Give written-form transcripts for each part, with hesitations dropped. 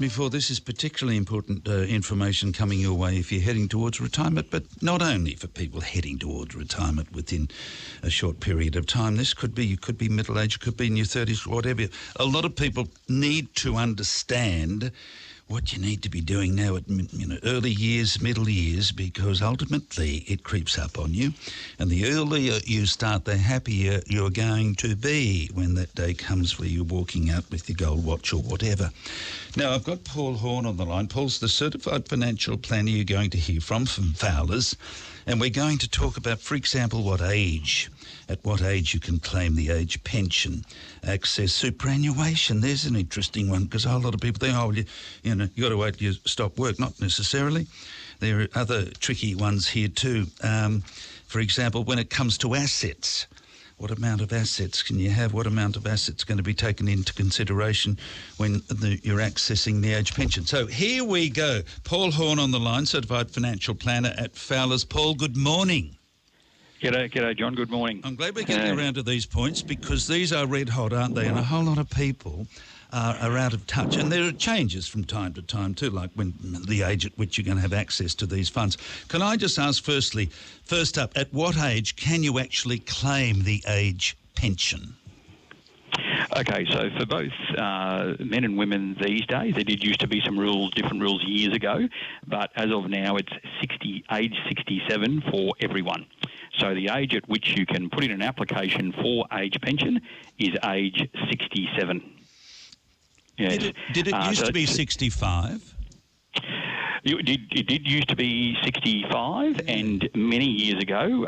Before, this is particularly important information coming your way if you're heading towards retirement, but not only for people heading towards retirement within a short period of time. This could be, you could be middle-aged, could be in your 30s, whatever. A lot of people need to understand what you need to be doing now at early years, middle years, because ultimately it creeps up on you. And the earlier you start, the happier you're going to be when that day comes where you're walking out with your gold watch or whatever. Now, I've got Paul Horn on the line. Paul's the certified financial planner you're going to hear from Fowlers. And we're going to talk about, for example, at what age you can claim the age pension, access superannuation. There's an interesting one because a whole lot of people think, you got to wait till you stop work. Not necessarily. There are other tricky ones here too. For example, when it comes to assets, what amount of assets can you have? What amount of assets going to be taken into consideration when you're accessing the age pension? So here we go. Paul Horn on the line, certified financial planner at Fowlers. Paul, good morning. G'day, John. Good morning. I'm glad we're getting around to these points because these are red hot, aren't they? And a whole lot of people are out of touch. And there are changes from time to time too, like when the age at which you're going to have access to these funds. Can I just ask first up, at what age can you actually claim the age pension? Okay, so for both men and women these days, there did used to be some different rules years ago, but as of now, it's age 67 for everyone. So the age at which you can put in an application for age pension is age 67. Yes. Did it used to be 65? It did used to be 65, and many years ago,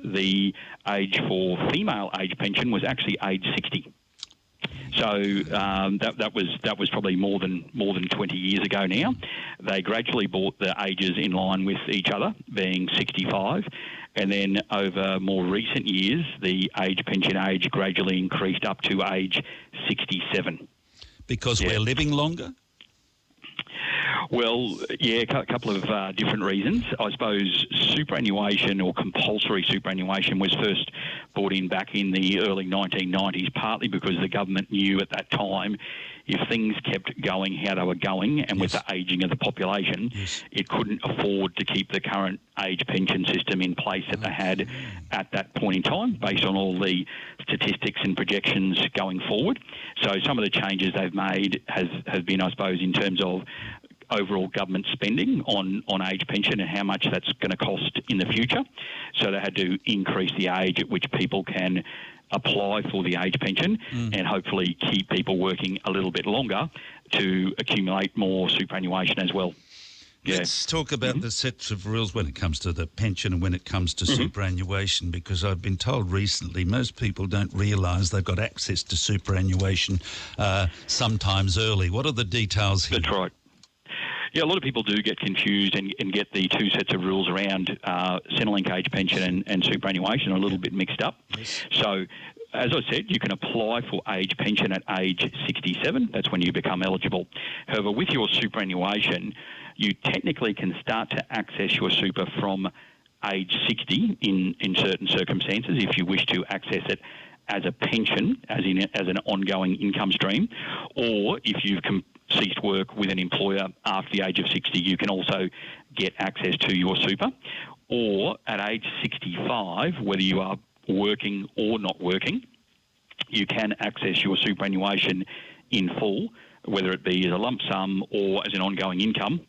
the age for female age pension was actually age 60. So that was probably more than 20 years ago now. They gradually brought the ages in line with each other, being 65, and then over more recent years, the age pension age gradually increased up to age 67. Because we're living longer? Well, yeah, a couple of different reasons. I suppose superannuation or compulsory superannuation was first brought in back in the early 1990s, partly because the government knew at that time if things kept going how they were going and with the ageing of the population, it couldn't afford to keep the current age pension system in place that they had at that point in time based on all the statistics and projections going forward. So some of the changes they've made has been, I suppose, in terms of overall government spending on age pension and how much that's going to cost in the future. So they had to increase the age at which people can apply for the age pension and hopefully keep people working a little bit longer to accumulate more superannuation as well. Yeah. Let's talk about the sets of rules when it comes to the pension and when it comes to superannuation, because I've been told recently most people don't realise they've got access to superannuation sometimes early. What are the details here? That's right. Yeah, a lot of people do get confused and get the two sets of rules around Centrelink Age Pension and superannuation a little bit mixed up. Yes. So, as I said, you can apply for age pension at age 67. That's when you become eligible. However, with your superannuation, you technically can start to access your super from age 60 in certain circumstances if you wish to access it as a pension, as an ongoing income stream, or if you've ceased work with an employer after the age of 60, you can also get access to your super. Or at age 65, whether you are working or not working, you can access your superannuation in full, whether it be as a lump sum or as an ongoing income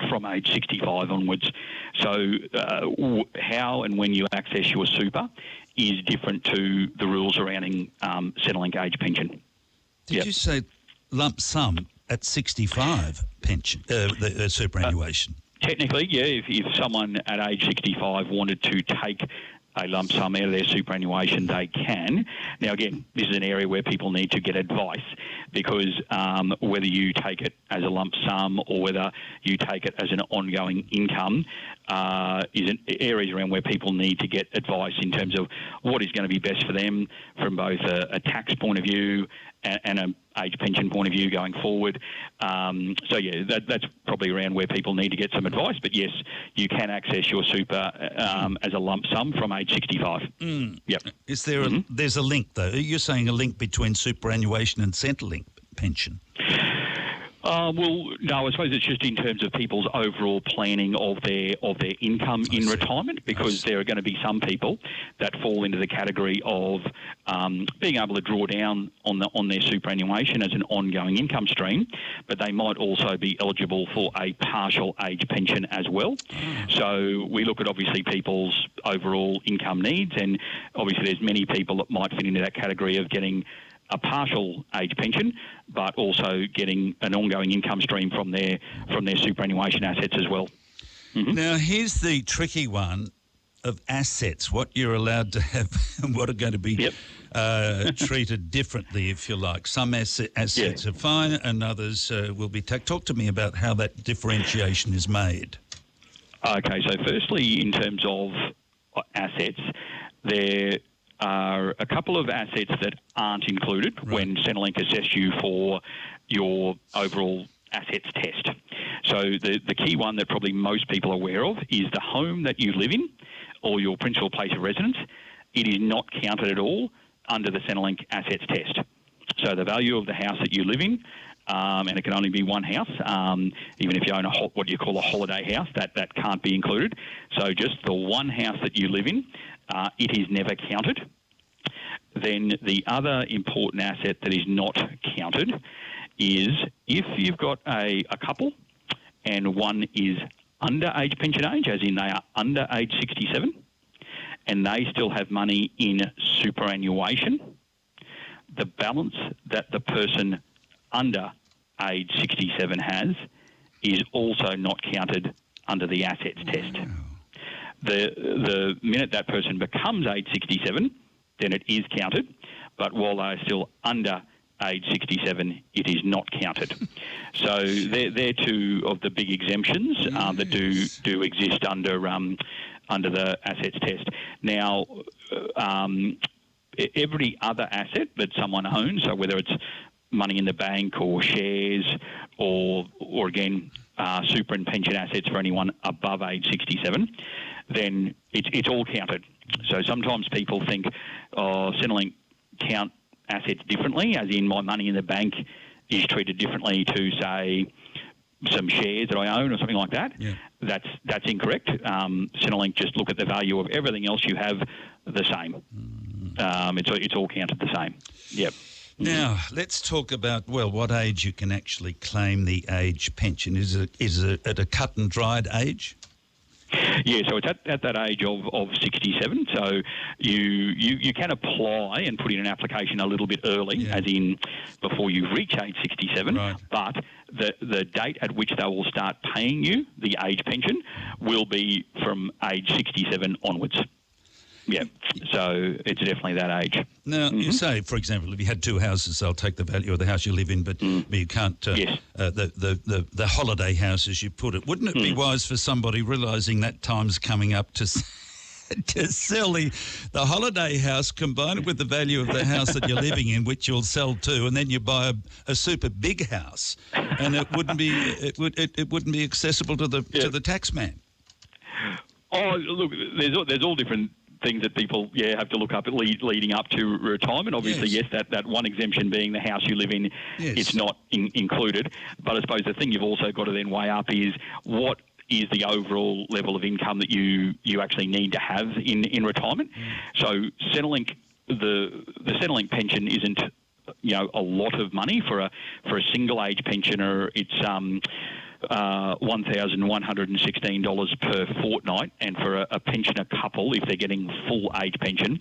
from age 65 onwards. So how and when you access your super is different to the rules surrounding Centrelink Age Pension. Did you say lump sum at 65 pension, the superannuation? Technically, yeah. If someone at age 65 wanted to take a lump sum out of their superannuation, they can. Now, again, this is an area where people need to get advice because whether you take it as a lump sum or whether you take it as an ongoing income is areas around where people need to get advice in terms of what is going to be best for them from both a tax point of view and an age pension point of view going forward. So, yeah, that's probably around where people need to get some advice. But, yes, you can access your super as a lump sum from age 65. Yep. Is there there's a link, though? You're saying a link between superannuation and Centrelink pension? Well, no, I suppose it's just in terms of people's overall planning of their income in retirement, because there are going to be some people that fall into the category of being able to draw down on their superannuation as an ongoing income stream, but they might also be eligible for a partial age pension as well. So we look at obviously people's overall income needs, and obviously there's many people that might fit into that category of getting a partial age pension, but also getting an ongoing income stream from their superannuation assets as well. Mm-hmm. Now, here's the tricky one of assets, what you're allowed to have and what are going to be treated differently, if you like. Some assets are fine and others will be taxed. Talk to me about how that differentiation is made. Okay, so firstly, in terms of assets, there are a couple of assets that aren't included when Centrelink assess you for your overall assets test. So the key one that probably most people are aware of is the home that you live in or your principal place of residence. It is not counted at all under the Centrelink assets test. So the value of the house that you live in, and it can only be one house, even if you own what you call a holiday house, that can't be included. So just the one house that you live in, it is never counted. Then the other important asset that is not counted is if you've got a couple and one is under age pension age, as in they are under age 67, and they still have money in superannuation, the balance that the person under age 67 has is also not counted under the assets test. The minute that person becomes age 67, then it is counted, but while they're still under age 67, it is not counted. So they're two of the big exemptions that do exist under the assets test. Now, every other asset that someone owns, so whether it's money in the bank or shares or again, super and pension assets for anyone above age 67, then it's all counted. So sometimes people think, Centrelink count assets differently, as in my money in the bank is treated differently to, say, some shares that I own or something like that. Yeah. That's incorrect. Centrelink just look at the value of everything else you have the same. It's all counted the same. Yep. Now, let's talk about, what age you can actually claim the age pension. Is it at a cut and dried age? Yeah, so it's at that age of 67. So you can apply and put in an application a little bit early, as in before you reach age 67. Right. But the date at which they will start paying you the age pension will be from age 67 onwards. Yeah, so it's definitely that age. Now, you say, for example, if you had two houses, they'll take the value of the house you live in, but you can't, the holiday house, as you put it. Wouldn't it be wise for somebody realising that time's coming up to sell the holiday house, combine it with the value of the house that you're living in, which you'll sell too, and then you buy a super big house, and it wouldn't be accessible to the tax man? Oh, look, there's all different things that people have to look up leading up to retirement. Obviously, yes, that one exemption being the house you live in, it's not included. But I suppose the thing you've also got to then weigh up is what is the overall level of income that you actually need to have in retirement. So Centrelink, the Centrelink pension isn't a lot of money for a single age pensioner. It's $1,116 per fortnight, and for a pensioner couple, if they're getting full age pension,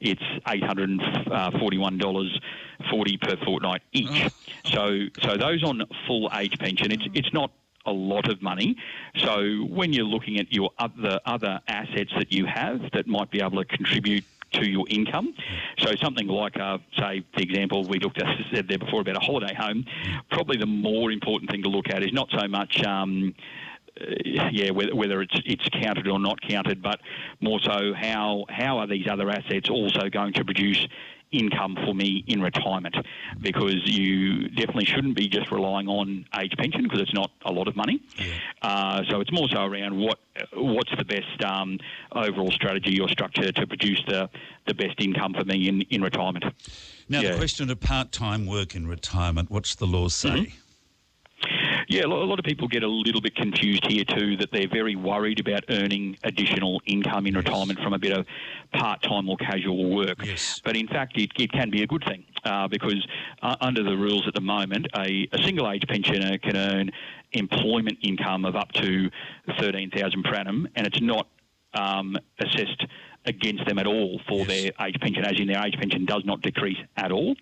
it's $841.40 per fortnight each. So those on full age pension, it's not a lot of money. So when you're looking at your other assets that you have that might be able to contribute to your income, so something like, say, the example we said there before about a holiday home, probably the more important thing to look at is not so much, whether it's counted or not counted, but more so how are these other assets also going to produce income for me in retirement, because you definitely shouldn't be just relying on age pension because it's not a lot of money. So it's more so around what's the best overall strategy or structure to produce the best income for me in retirement. Now, the question of part-time work in retirement, what's the law say? Yeah, a lot of people get a little bit confused here too, that they're very worried about earning additional income in retirement from a bit of part-time or casual work. Yes. But in fact, it can be a good thing because under the rules at the moment, a single age pensioner can earn employment income of up to $13,000 per annum, and it's not assessed against them at all for their age pension, as in their age pension does not decrease at all.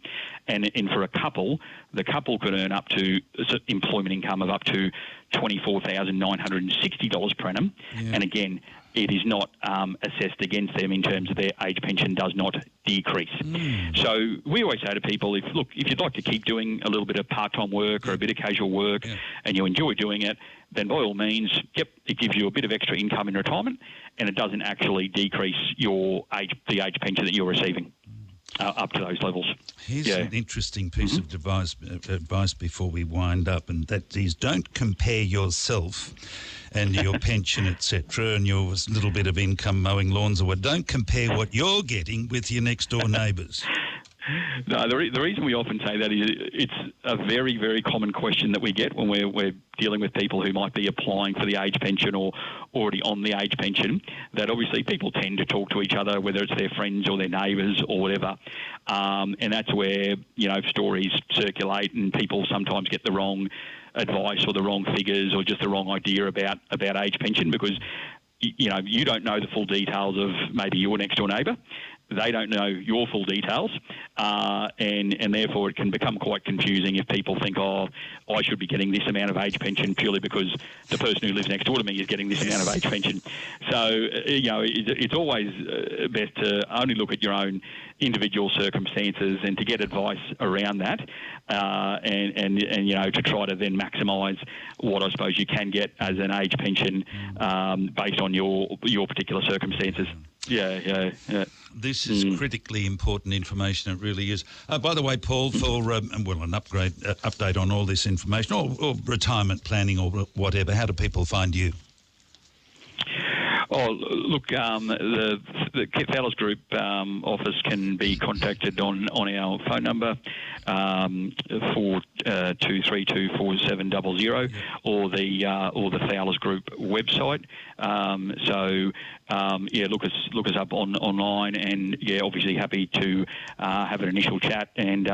And for a couple, the couple could earn up to employment income of up to $24,960 per annum. Yeah. And again, it is not assessed against them in terms of their age pension does not decrease. So we always say to people, if you'd like to keep doing a little bit of part-time work or a bit of casual work and you enjoy doing it, then by all means, it gives you a bit of extra income in retirement, and it doesn't actually decrease the age pension that you're receiving up to those levels. Here's an interesting piece of advice before we wind up, and that is, don't compare yourself and your pension, etc., and your little bit of income mowing lawns or what. Don't compare what you're getting with your next door neighbours. No, the reason we often say that is it's a very, very common question that we get when we're dealing with people who might be applying for the age pension or already on the age pension, that obviously people tend to talk to each other, whether it's their friends or their neighbours or whatever. And that's where, stories circulate and people sometimes get the wrong advice or the wrong figures or just the wrong idea about age pension, because you don't know the full details of maybe your next door neighbour. They don't know your full details, and therefore it can become quite confusing if people think, I should be getting this amount of age pension purely because the person who lives next door to me is getting this amount of age pension. So, it's always best to only look at your own individual circumstances and to get advice around that, and to try to then maximise what I suppose you can get as an age pension based on your particular circumstances. Yeah. This is critically important information. It really is. By the way, Paul, for an update on all this information or retirement planning or whatever, how do people find you? Oh, look, the Fowlers Group office can be contacted on our phone number, 42324700, or the Fowlers Group website. Look us up online, and obviously happy to have an initial chat and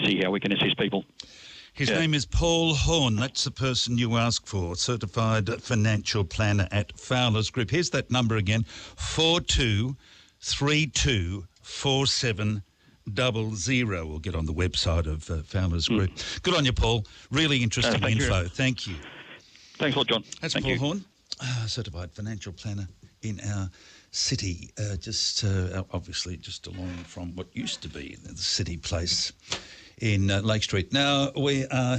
see how we can assist people. His name is Paul Horn. That's the person you ask for, certified financial planner at Fowlers Group. Here's that number again, 42324700. We'll get on the website of Fowlers Group. Good on you, Paul. Really interesting info. Thank you. Thanks a lot, John. That's Paul Horn, certified financial planner in our city, obviously just along from what used to be the City Place in Lake Street. Now we are